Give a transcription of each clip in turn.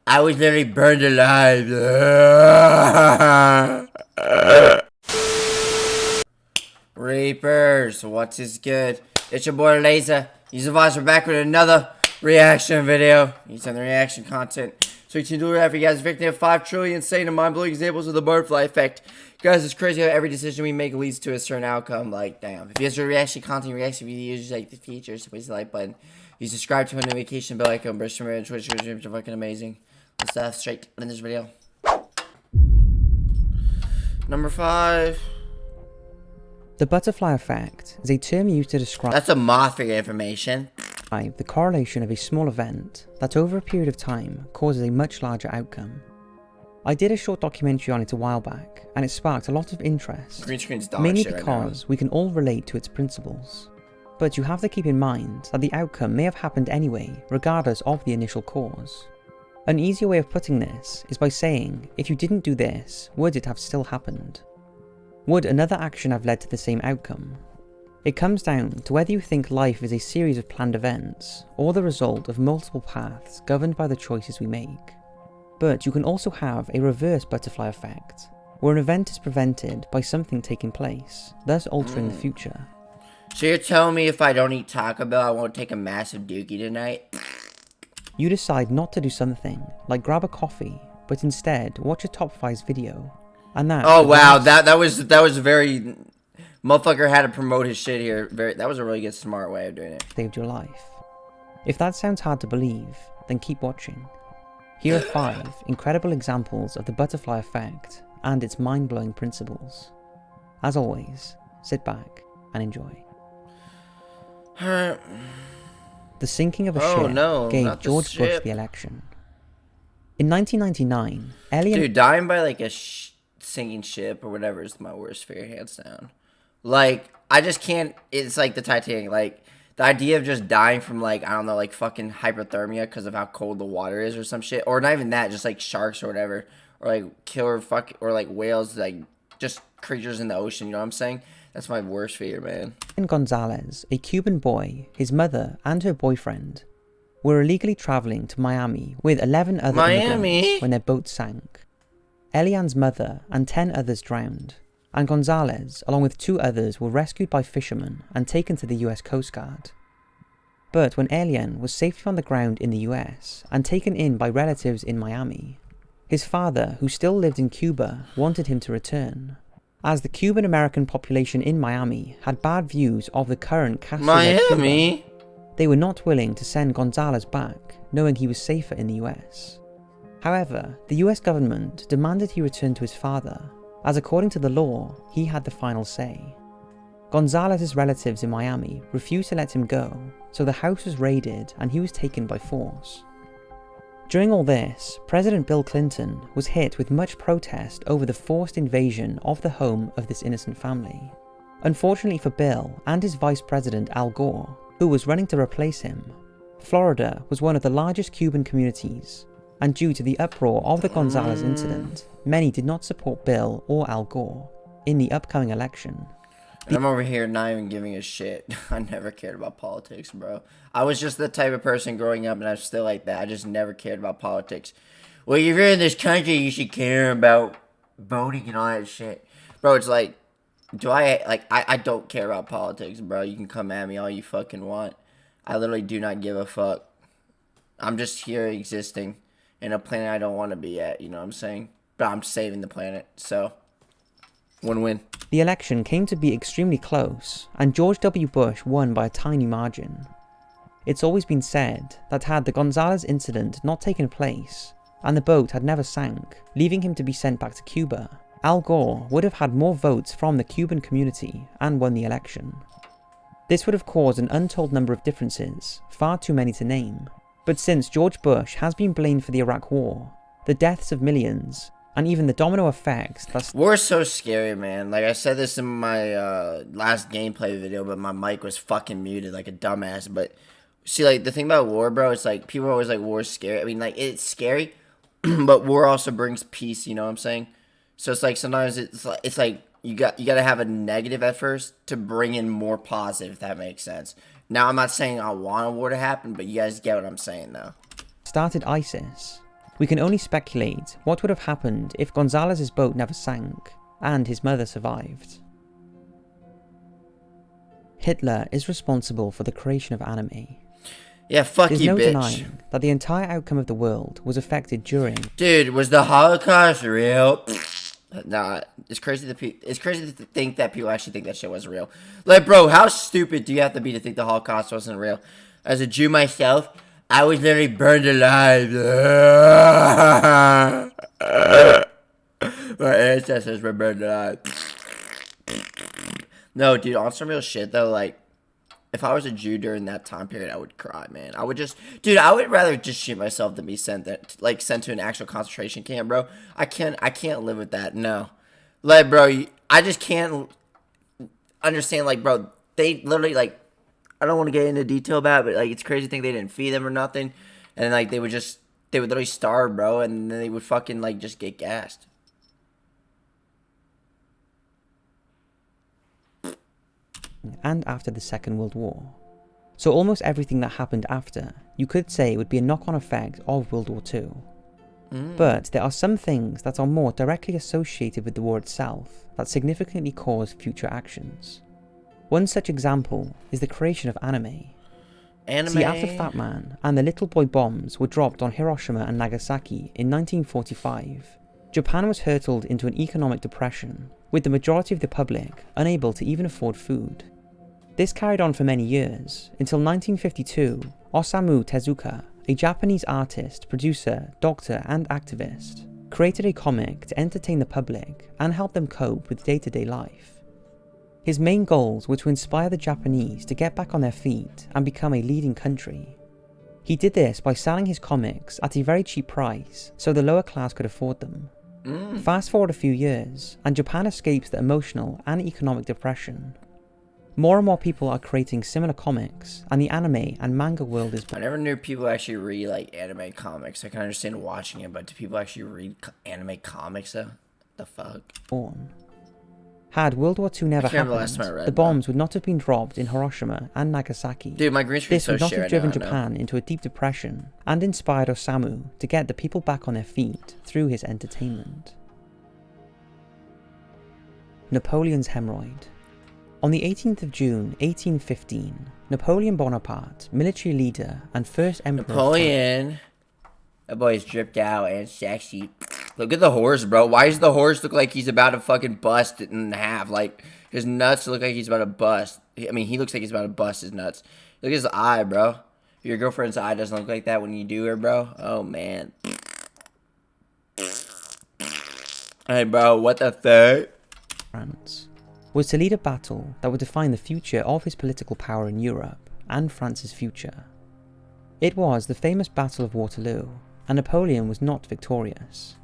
I was literally burned alive. Reapers, what's is good? It's your boy Laser. We're back with another reaction video. He's on the reaction content. So we can do that for you guys. Victim of 5 trillion insane and mind-blowing examples of the butterfly effect. Guys, it's crazy how every decision we make leads to a certain outcome. Like, damn. If you guys are reaction content, reaction videos, like the features, please the like button. You subscribe to my notification bell icon, brush from and Twitch, because you're fucking amazing. Let's dive straight in this video. Number 5. The butterfly effect is a term used to describe That's a moth for your information. the correlation of a small event that over a period of time causes a much larger outcome. I did a short documentary on it a while back, and it sparked a lot of interest, Green screen's dog mainly shit because right we can all relate to its principles. But you have to keep in mind that the outcome may have happened anyway, regardless of the initial cause. An easier way of putting this is by saying, if you didn't do this, would it have still happened? Would another action have led to the same outcome? It comes down to whether you think life is a series of planned events, or the result of multiple paths governed by the choices we make. But you can also have a reverse butterfly effect, where an event is prevented by something taking place, thus altering the future. So you're telling me if I don't eat Taco Bell, I won't take a massive dookie tonight? You decide not to do something, like grab a coffee, but instead watch a Top 5 video. And that Oh wow, that was very... Motherfucker had to promote his shit here. That was a really good smart way of doing it. Saved your life. If that sounds hard to believe, then keep watching. Here are 5 incredible examples of the butterfly effect and its mind-blowing principles. As always, sit back and enjoy. The sinking of a ship gave George Bush the election. In 1999, Dude, dying by like a sinking ship or whatever is my worst fear, hands down. Like, I just can't, it's like the Titanic, like, the idea of just dying from, like, I don't know, like, fucking hypothermia because of how cold the water is or some shit, or not even that, just, like, sharks or whatever, or, like, killer or, like, whales, like, just creatures in the ocean, you know what I'm saying? That's my worst fear, man. Gonzalez, a Cuban boy, his mother, and her boyfriend were illegally traveling to Miami with 11 other immigrants when their boat sank. Elian's mother and 10 others drowned, and Gonzalez, along with 2 others, were rescued by fishermen and taken to the US Coast Guard. But when Elian was safely on the ground in the US and taken in by relatives in Miami, his father, who still lived in Cuba, wanted him to return, as the Cuban-American population in Miami had bad views of the current Castro-led Cuba. They were not willing to send Gonzalez back, knowing he was safer in the US. However, the US government demanded he return to his father, as according to the law, he had the final say. Gonzalez's relatives in Miami refused to let him go, so the house was raided and he was taken by force. During all this, President Bill Clinton was hit with much protest over the forced invasion of the home of this innocent family. Unfortunately for Bill and his Vice President Al Gore, who was running to replace him, Florida was one of the largest Cuban communities, and due to the uproar of the Gonzalez incident, many did not support Bill or Al Gore in the upcoming election. I'm over here not even giving a shit. I never cared about politics, bro. I was just the type of person growing up, and I'm still like that. I just never cared about politics. Well, if you're in this country, you should care about voting and all that shit. Bro, it's like, I don't care about politics, bro. You can come at me all you fucking want. I literally do not give a fuck. I'm just here existing in a planet I don't want to be at, you know what I'm saying? But I'm saving the planet, so win-win. The election came to be extremely close, and George W. Bush won by a tiny margin. It's always been said that had the Gonzalez incident not taken place, and the boat had never sank, leaving him to be sent back to Cuba, Al Gore would have had more votes from the Cuban community and won the election. This would have caused an untold number of differences, far too many to name. But since George Bush has been blamed for the Iraq War, the deaths of millions, and even the domino effects that... War's so scary, man. Like, I said this in my last gameplay video, but my mic was fucking muted like a dumbass. But, see, like, the thing about war, bro, it's like, people are always like, war's scary. I mean, like, it's scary, but war also brings peace, you know what I'm saying? So it's like, sometimes it's like you got to have a negative at first to bring in more positive, if that makes sense. Now, I'm not saying I want a war to happen, but you guys get what I'm saying, though. Started ISIS. We can only speculate what would have happened if Gonzalez's boat never sank, and his mother survived. Hitler is responsible for the creation of anime. Yeah, fuck There's you, no bitch. denying that the entire outcome of the world was affected during... Dude, was the Holocaust real? Nah, it's crazy to think that people actually think that shit was real. Like, bro, how stupid do you have to be to think the Holocaust wasn't real? As a Jew myself, I was literally burned alive. My ancestors were burned alive. No, dude, on some real shit, though, like, if I was a Jew during that time period, I would cry, man. I would just... Dude, I would rather just shoot myself than be sent to an actual concentration camp, bro. I can't live with that, no. Like, bro, I just can't understand, like, bro, they literally, like... I don't want to get into detail about it, but, like, it's crazy to think they didn't feed them or nothing. And, like, they would literally starve, bro, and then they would fucking, like, just get gassed. And after the Second World War. So almost everything that happened after, you could say would be a knock-on effect of World War II. But there are some things that are more directly associated with the war itself that significantly cause future actions. One such example is the creation of anime. See, after Fat Man and the Little Boy bombs were dropped on Hiroshima and Nagasaki in 1945, Japan was hurtled into an economic depression, with the majority of the public unable to even afford food. This carried on for many years, until 1952, Osamu Tezuka, a Japanese artist, producer, doctor and activist, created a comic to entertain the public and help them cope with day-to-day life. His main goals were to inspire the Japanese to get back on their feet and become a leading country. He did this by selling his comics at a very cheap price so the lower class could afford them. Fast forward a few years, and Japan escapes the emotional and economic depression. More and more people are creating similar comics, and the anime and manga world is... I never knew people actually read, like, anime comics. I can understand watching it, but do people actually read anime comics, though? The fuck? Born. Had World War II never happened, the bombs would not have been dropped in Hiroshima and Nagasaki. Dude, my green screen's This would so not shit have right driven now, Japan into a deep depression, and inspired Osamu to get the people back on their feet through his entertainment. Napoleon's hemorrhoid. On the 18th of June 1815, Napoleon Bonaparte, military leader and first emperor... Napoleon! That boy's dripped out and sexy. Look at the horse, bro. Why does the horse look like he's about to fucking bust it in half? Like, his nuts look like he's about to bust. I mean, he looks like he's about to bust his nuts. Look at his eye, bro. If your girlfriend's eye doesn't look like that when you do her, bro. Oh, man. Hey, bro, what the fuck? France was to lead a battle that would define the future of his political power in Europe and France's future. It was the famous Battle of Waterloo, and Napoleon was not victorious.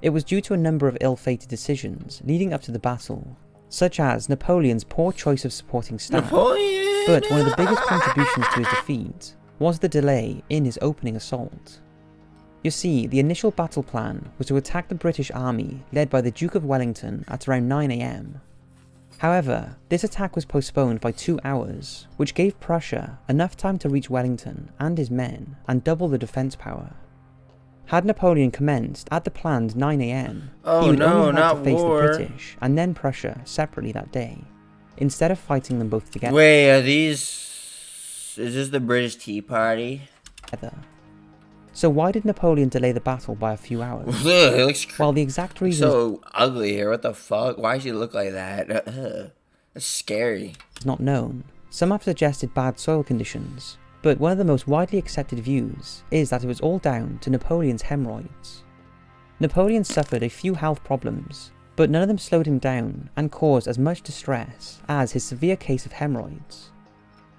It was due to a number of ill-fated decisions leading up to the battle, such as Napoleon's poor choice of supporting staff. But one of the biggest contributions to his defeat was the delay in his opening assault. You see, the initial battle plan was to attack the British army led by the Duke of Wellington at around 9 AM. However, this attack was postponed by 2 hours, which gave Prussia enough time to reach Wellington and his men and double the defence power. Had Napoleon commenced at the planned 9 AM, he would only have to face the British and then Prussia separately that day, instead of fighting them both together. Wait, is this the British Tea Party? So why did Napoleon delay the battle by a few hours? It looks Well, the exact reason so ugly here. What the fuck? Why does he look like that? That's scary. is not known. Some have suggested bad soil conditions, but one of the most widely accepted views is that it was all down to Napoleon's hemorrhoids. Napoleon suffered a few health problems, but none of them slowed him down and caused as much distress as his severe case of hemorrhoids.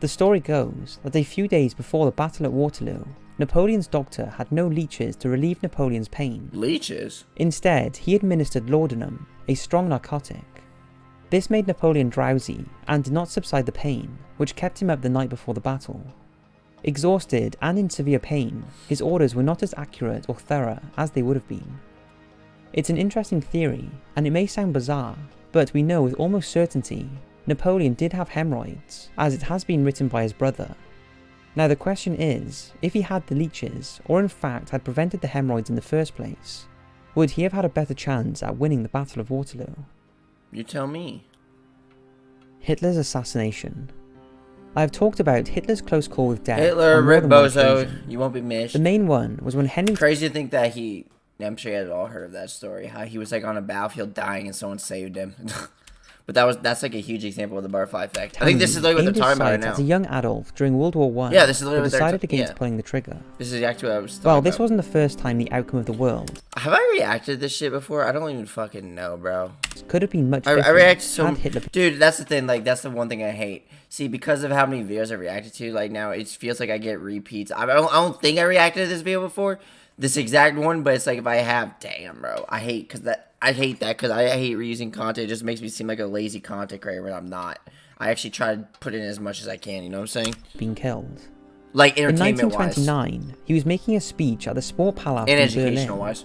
The story goes that a few days before the battle at Waterloo, Napoleon's doctor had no leeches to relieve Napoleon's pain. Leeches? Instead, he administered laudanum, a strong narcotic. This made Napoleon drowsy and did not subside the pain, which kept him up the night before the battle. Exhausted and in severe pain, his orders were not as accurate or thorough as they would have been. It's an interesting theory, and it may sound bizarre, but we know with almost certainty Napoleon did have hemorrhoids, as it has been written by his brother. Now the question is, if he had the leeches, or in fact had prevented the hemorrhoids in the first place, would he have had a better chance at winning the Battle of Waterloo? You tell me. Hitler's assassination. I have talked about Hitler's close call with death. Hitler, rip bozo, you won't be missed. The main one was when Henry... Crazy to think that I'm sure you had all heard of that story, how he was like on a battlefield dying and someone saved him. But that's like a huge example of the butterfly effect. I think this is literally what they're talking about right now. As a young Adolf during World War I, yeah, this is literally what decided against pulling the trigger. This is actually what I was talking Well, this wasn't the first time the outcome of the world. Have I reacted to this shit before? I don't even fucking know, bro. Could have been much different. I reacted so... Dude, that's the thing. Like, that's the one thing I hate. See, because of how many videos I reacted to, like, now it feels like I get repeats. I don't think I reacted to this video before. This exact one, but it's like if I have... Damn, bro. I hate that because I hate reusing content. It just makes me seem like a lazy content creator when I'm not. I actually try to put in as much as I can, you know what I'm saying? Being killed. Like, entertainment-wise. In 1929, he was making a speech at the Sport Palace in educational-wise.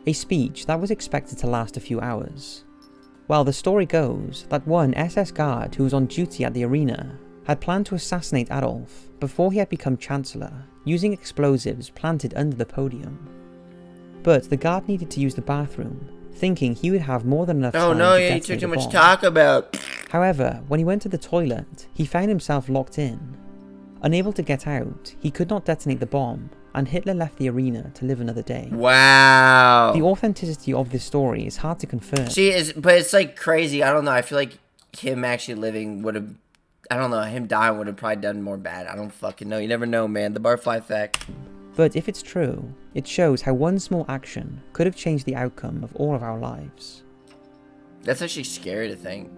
A speech that was expected to last a few hours. Well, the story goes that one SS guard who was on duty at the arena had planned to assassinate Adolf before he had become Chancellor, using explosives planted under the podium. But the guard needed to use the bathroom, thinking he would have more than enough time to detonate you took too much bomb. talk about. However, when he went to the toilet, he found himself locked in. Unable to get out, he could not detonate the bomb, and Hitler left the arena to live another day. Wow. The authenticity of this story is hard to confirm. See, but it's like crazy. I don't know. I feel like him actually living would have... I don't know. Him dying would have probably done more bad. I don't fucking know. You never know, man. The butterfly effect. But if it's true, it shows how one small action could have changed the outcome of all of our lives. That's actually scary to think.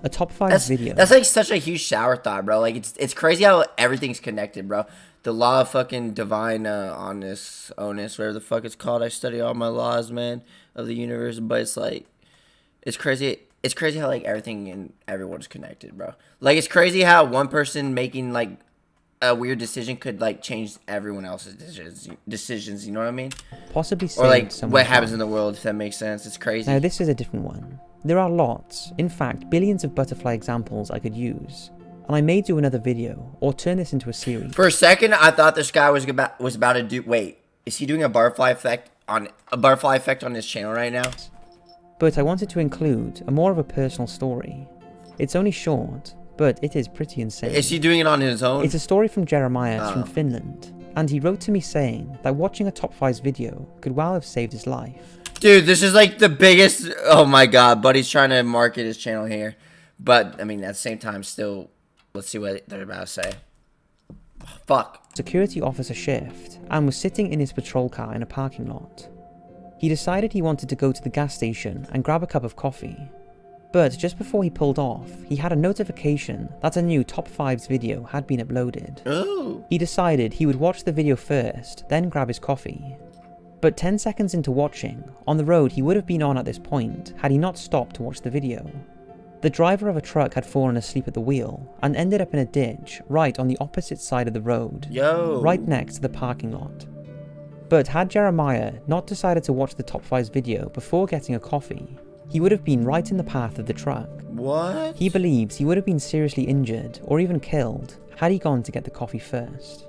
A top 5 video. That's like such a huge shower thought, bro. Like, it's crazy how everything's connected, bro. The law of fucking divine onus, whatever the fuck it's called. I study all my laws, man, of the universe. But it's like, it's crazy. It's crazy how like everything and everyone's connected, bro. Like, it's crazy how one person making like a weird decision could like change everyone else's decisions. You know what I mean? Possibly. Or like what happens in the world, if that makes sense. It's crazy. Now this is a different one. There are lots, in fact, billions of butterfly examples I could use. And I may do another video, or turn this into a series. For a second, I thought this guy was about to do... Wait, is he doing a butterfly effect on his channel right now? But I wanted to include a more of a personal story. It's only short, but it is pretty insane. Is he doing it on his own? It's a story from Jeremiah from Finland. And he wrote to me saying that watching a Top 5's video could well have saved his life. Dude, this is like the biggest... Oh my god, Buddy's trying to market his channel here. But, I mean, at the same time, still... Let's see what they're about to say. Oh, fuck. Security officer shift and was sitting in his patrol car in a parking lot. He decided he wanted to go to the gas station and grab a cup of coffee. But just before he pulled off, he had a notification that a new Top 5's video had been uploaded. Ooh. He decided he would watch the video first, then grab his coffee. But 10 seconds into watching, on the road he would have been on at this point had he not stopped to watch the video. The driver of a truck had fallen asleep at the wheel and ended up in a ditch right on the opposite side of the road, right next to the parking lot. But had Jeremiah not decided to watch the Top 5's video before getting a coffee, he would have been right in the path of the truck. What? He believes he would have been seriously injured or even killed had he gone to get the coffee first.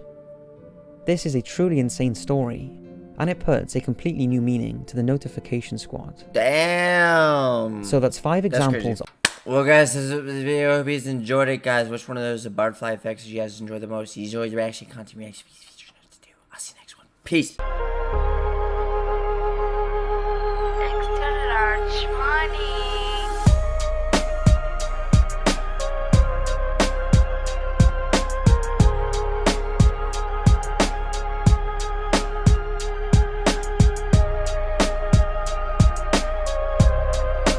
This is a truly insane story, and it puts a completely new meaning to the notification squad. Damn! So that's 5 examples. Well, guys, this is the video. I hope you guys enjoyed it, guys. Which one of those butterfly effects did you guys enjoy the most? You enjoyed the reaction, content reaction, features, what to do. I'll see you next one. Peace.